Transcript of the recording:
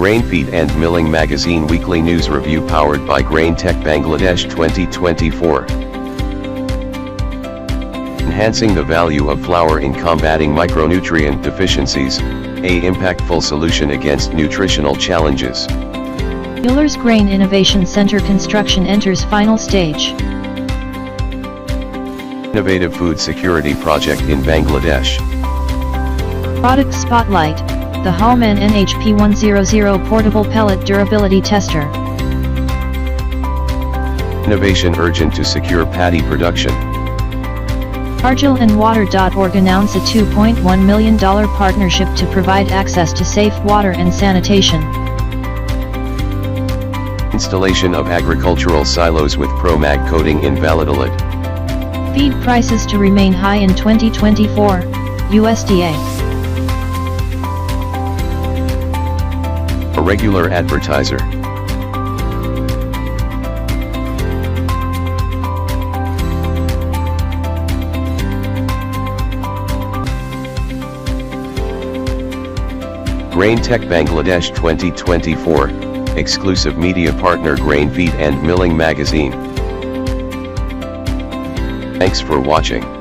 Grain Feed and Milling Magazine Weekly News Review powered by Grain Tech Bangladesh 2024. Enhancing the value of flour in combating micronutrient deficiencies, a impactful solution against nutritional challenges. Miller's Grain Innovation Center construction enters final stage. Innovative food security project in Bangladesh. Product Spotlight, the Hallman NHP100 Portable Pellet Durability Tester. Innovation urgent to secure paddy production. Argilandwater.org announce a $2.1 million partnership to provide access to safe water and sanitation. Installation of agricultural silos with ProMag coating in Valladolid. Feed prices to remain high in 2024, USDA. A regular advertiser. Grain Tech Bangladesh 2024, exclusive media partner Grain Feed and Milling Magazine. Thanks for watching.